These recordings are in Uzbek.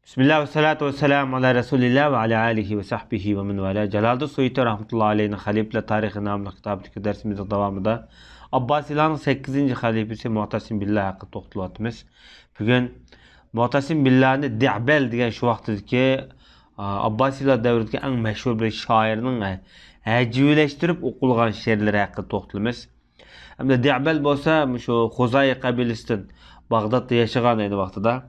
Bismillah ve salatu ve selamu ala Resulillah ve ala alihi ve sahbihi ve men vala. Celal'da Suyuti rahmetullahi aleyhine Haliple Tarihi namlı kitabındaki dersimizin devamında Abbasilerin 8. halifesi Mu'tasim Billah hakkı toxtalyapmiz. Bugün Mu'tasim Billah'ni Di'bel degan şu vaqtdagi Abbasilar davridagi eng mashhur bir shoirning hajivlashtirib o'qilgan she'rlari haqida to'xtalamiz. Hamda Di'bel bo'lsa shu Xuzay qabilasidan Bag'dodda yashagan ayni vaqtida.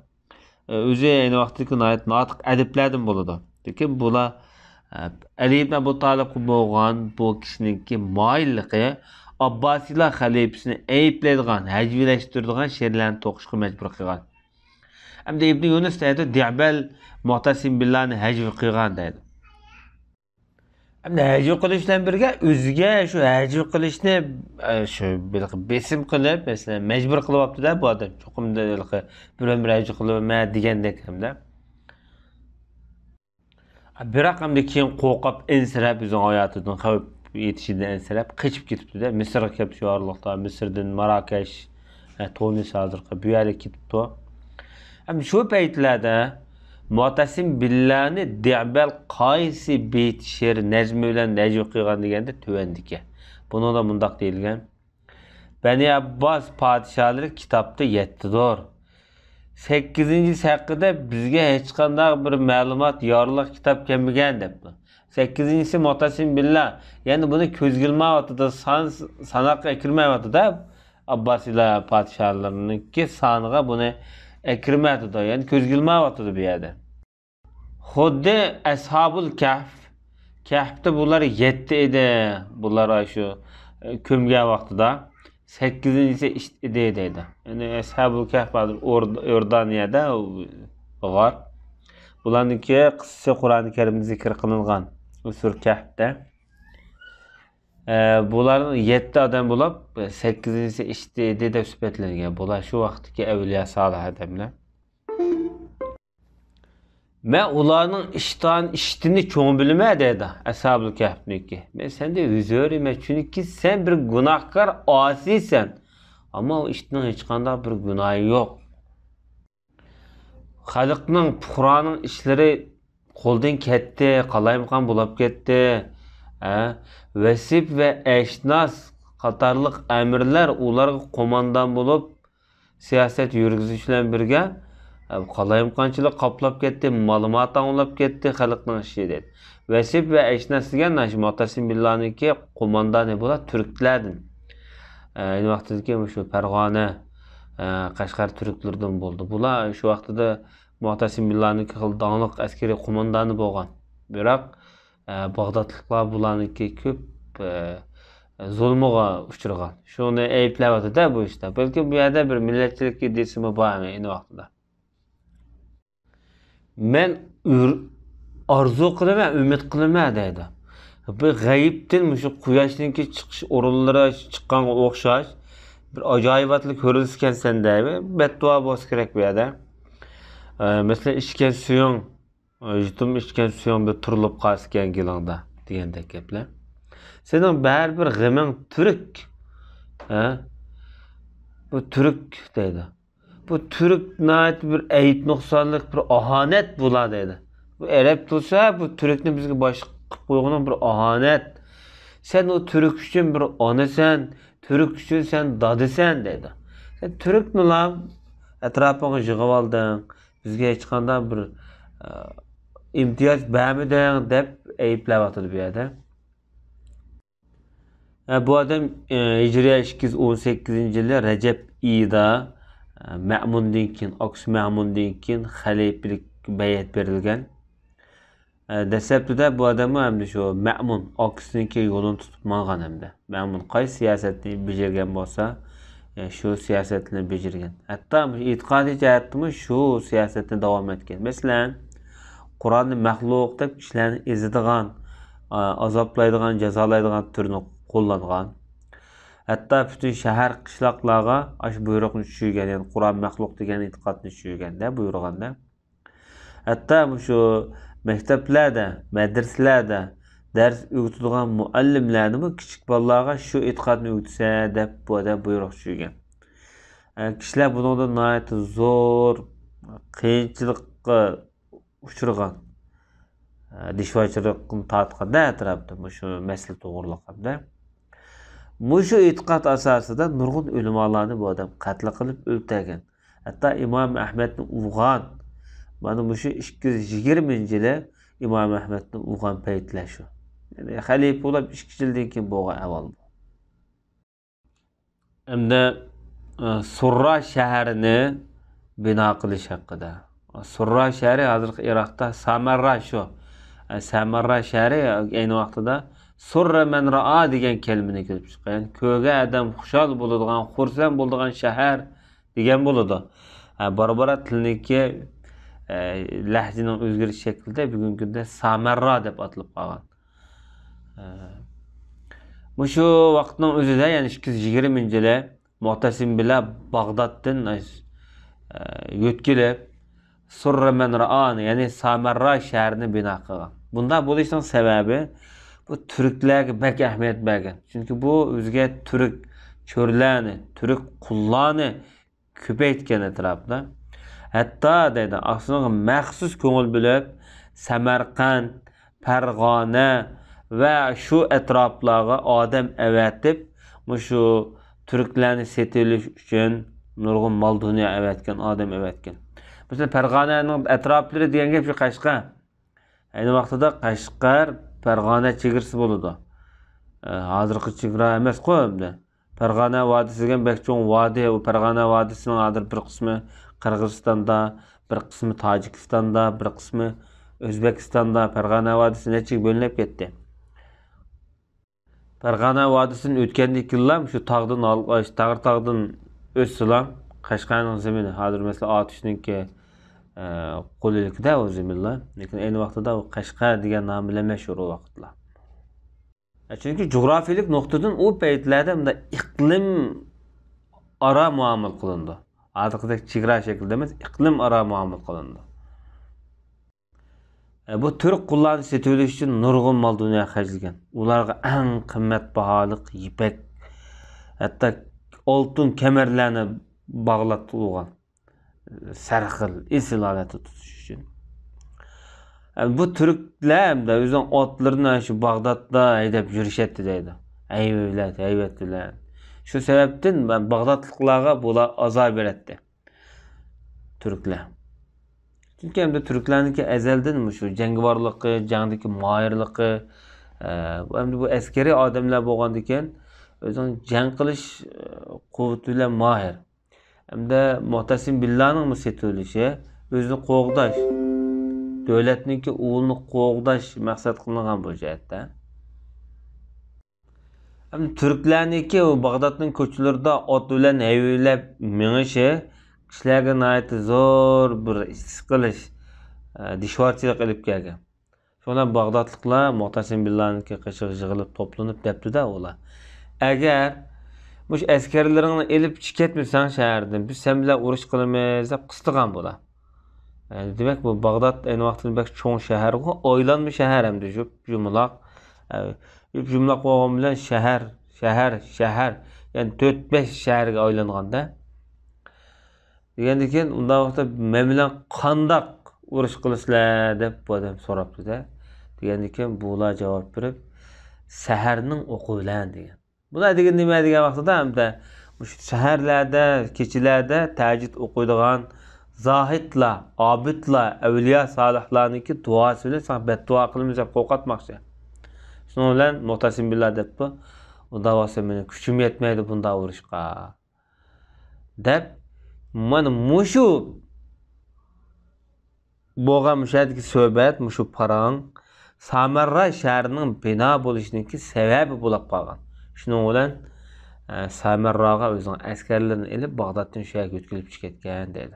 Özü aynı vaqtdagi natiq adiblardan bo'ladi. Lekin bular Ali ibn Abu Talib bo'lgan bu kishiningki moyilligi Abbasilar xalifasini ayblaydigan, hajvilashtiradigan she'rlarni to'qishga majbur qilgan. Hamda Ibn Yunus deydi, Di'bel Mu'tasim Billahni hajv qilgan deydi. Hamda hajv qilish bilan birga o'ziga shu hajv qilishni shu besim qilib, masalan, majbur qilyapti-da bu odam. Cho'qimda bir hajv qilibman degandek hamda. Biroq hamda keyin qo'rqib, ensirab o'zining hayotidan xavf yetishidan ensirab qochib ketibdi-da. Misrga kelib shu orliqda, Misrdan Marokash, Tunis hozirgi bu yerga ketibdi. Ham shu paytlarda Mu'tasim Billahni Di'bel qaysi beyt she'r najmi bilan najv qilgan deganda tuvandiki. Buni da mundaq deyilgan. Bani Abbas podshohlari kitobda 7dir. 8-saqida bizga hech qanday bir ma'lumot yorliq kitob kelmagan debdi. 8-si Mu'tasim Billah, ya'ni buni ko'zgilmayotdi, sanoqqa kirmayotdi-da. Abbasilar podshohlarininki soniga buni ekirmedi, ya'ni ko'zgilmayotdi bu yerda. Xuddi Ashabul Kahf, Kahfda bular 7 edi. Bular shu ko'mgan vaqtida 8-si edi deydi. Ya'ni Ashabul Kahf Iordaniyada var. Bularniki qissasi Qur'oni Karimda zikr qilingan. Usur Kahfda. Bularning 7 odam bo'lib 8-si edi deb sifatlangan. Bular shu vaqtdagi avliyo solih odamlar. Men ularning ishtini cho'ng bilmay dedi Ashabul Kahfniki. Men sende üzörime çünkü sen bir günahkar asiysen. Ama o iştinin hiç qanday bir günahı yok. Xalqning puhroning ishlari qo'ldan ketdi, qalayimqon bo'lib ketdi. Vasip ve eşnas qatorliq amirlar ularga qo'mondan bo'lib siyoset yurgizish bilan birga qalayimqonchilik qoplab ketdi, ma'lumot anglab ketdi xalqning ishi dedi. Vasip ve eşnas degan Mu'tasim Billah'niki qo'mondoni bo'ladi turklardan. Ayni vaqtdagi shu Farg'ona, Qashqar turklardan bo'ldi. Bular shu vaqtida Mu'tasim Billah'niki xildonliq askariy qo'mondoni bo'lgan. Biroq Bag'dodliklar bularniki ko'p zulmiga uchragan. Shuni ayblayapti-da bu ishda. Balki bu yerda bir millatchilik ideyasimi bor ayni vaqtida. Men orzu qilaman, umid qilaman deydi. Bir g'ayibdan shu quyoshninki chiqish o'rinlari chiqqanga o'xshash bir ajoyibotlik ko'rilgan senda. Beddua bo'lsa kerak bu yerda. Masalan, ichgan suyung, yutum ichgan suyung bir turilib qolgan gilingda degandek gaplar. Sening baribir g'aming turk. Bu turk deydi. Bu turk nayt bir ayib nuqsonlik bir ahonet bo'ladi deydi. Bu arab bo'lsa bu turkni bizga boshqa qilib qo'ygan bir ahonet. Sen o turk uchun bir onasan, turk uchun sen dodisan deydi. Sen turkni ham atrofingga yig'ib olding. Bizga hech qanday bir imtiyoz bermeding deb ayblayapti bu yerda. Bu adam Hijriya 218-yili Rajab oyida Ma'mundan keyin, Oks Ma'mundan keyin xalifalik bayat berilgan. Dastlabda bu odam ham shu Ma'mun Oksniki yo'lini tutib mangan hamda. Ma'mun qaysi siyosatni bajargan bo'lsa, shu siyosatni bajargan. Hatto e'tiqodiy jihatdan shu siyosatni davom etgan. Masalan, Qur'onni maxluq deb kishilarni ezadigan, azoblaydigan, jazolaydigan turni qo'llangan. Hatto butun shahar qishloqlarga shu buyruqni tushirgan, ya'ni Qur'on maxluq degan e'tiqodni tushirganda, buyurganda. Hatto shu maktablarda, madrasalarda dars o'qitadigan muallimlarni kichik bolalarga shu e'tiqodni o'qitsa deb bu odam buyruq tushirgan. Kishilar bundan nihoyat zo'r qiyinchilikqa uchirgan. Dishvochilikni tatqanda atrofda shu masala to'g'riliq hamda mushu e'tiqod asosida nurg'un ulamolarni bu odam qatl qilib o'ltirgan. Hatto Imom Ahmadni urgan. Mana mushu 220-yili Imom Ahmadni urgan paytlar shu. Yani xalifa bo'lib 2 yildan keyin bo'lgan avval. Hamda Surra shahrini bino qilish haqida. Surra shahri hozirgi Iroqda Samarra shu. Samarra shahri ayni vaqtida Surra man ra'a degan kalimani kelib chiqqan. Ko'ga adam xushal bo'ladigan, xursand bo'ladigan shahar degan bo'ladi. Barbara tilniki lahjining o'zgarish shaklida bugungi kunda Samarra deb atalib qolgan. Shu vaqtning o'zida, ya'ni 220-yili Mu'tasim bilan Bag'doddan yo'tkilib Surra man ra'ani, ya'ni Samarra shahrini bino qilgan. Bunda bo'lishining sababi bu turklarga bak ahamiyat bergan. Chunki bu o'ziga turk cho'rlarni, turk qullarni ko'paytgan atrofda. Hatto deydi, aslida maxsus ko'ngil bilib Samarqand, Farg'ona va shu atroflarga odam avatib, shu turklarni setilish uchun nurg'un mol dunyo avatgan, odam avatgan. Mesela Farg'onaning atroflari degan gap shu Qashqar. Ayni vaqtida Qashqar Farg'ona chegarasi bo'ladi. Hozirgi chegara emas-ku endi. Farg'ona vodiysi degan bek cho'ng vodiy, u Farg'ona vodiysining hozir bir qismi Qirg'izistonda, bir qismi Tojikistonda, bir qismi O'zbekistonda. Farg'ona vodiysi necha bo'linib ketdi. Farg'ona vodiysidan o'tgandan keyin shu tog'dan tog'dan o'tsalam Qashqarning zemini hozir mesela Atishninki qo'lilikda o zeminlar, lekin ayni vaqtida u Qashqar degan nom bilan mashhur o vaqtlar. Chunki jo'grafiyalik nuqtadan u paytlarda bunda iqlim ara muomala qilindi. Hozirgidek chegara shaklida emas, iqlim ara muomala qilindi. Bu turk qullarni setilish uchun nurg'un mol dunyo xarjlagan. Ularga eng qimmatbaho ipak, hatto oltin kamarlarni bağlatılgan. Sarxil, esil holatda tutish uchun. Bu turklar da o'zining otlarini shu Bag'dodda haydab yurishadi deydi. Hayvat. Shu sababdan Bag'dodliklarga bular azob beradi. Turklar. Chunki hamda turklarniki azaldan shu jangovarligi, jangdagi mohirligi, hamda bu askariy odamlar bo'lgandan keyin o'zining jang qilish quvvati bilan mohir. Hamda Mu'tasim Billahning setilishi o'zini qo'g'dash, davlatniki o'g'lini qo'g'dash maqsad qilingan bu jihatda. Hamda turklarniki u Bag'dodning ko'chalarida ot bilan haydab minishi kishilarga nihoyat zo'r bir siqilish, dishvorchilik qilib kelgan. Shundan Bag'dodliklar Mu'tasim Billahniki qishig'i yig'ilib to'planib debdi-da ular. Agar bu askarlaringni elib chiqetmisan shahardan, biz sen bilan urush qilamiz deb qistigan bo'lar. Demak bu Bag'dod ayni vaqtida bak cho'ng shahar, o'ylanma shahar hamda shu jumloq. Jumloq bo'lgan bilan shahar, ya'ni 4-5 shaharga aylanganda. Degandan keyin unda vaqtda men bilan qandoq urush qilishlar deb bu odam so'rabdi-da. Degandan keyin bular javob berib, saharning o'quvlan degan. Bular degan nima degan vaqtida hamda shu shaharlarda, kechalarda tahajjud o'qiydigan zohidlar, obidlar, avliyo solihlarniki duosi bilan sen beddua qilamiz deb qo'rqatmoqchi. Shuning bilan Mu'tasim Billah debdi, unda bo'lsa meni kuchim yetmaydi bunda urushqa. Deb mana mushu bo'lgan mushadagi suhbat, mushu parang Samarra shahrining bino bo'lishiniki sababi bo'lib qolgan. Shuning bilan Samarraga o'zining askarlarini elib Bag'doddan shu yerga o'tkazib chiqatgan dedi.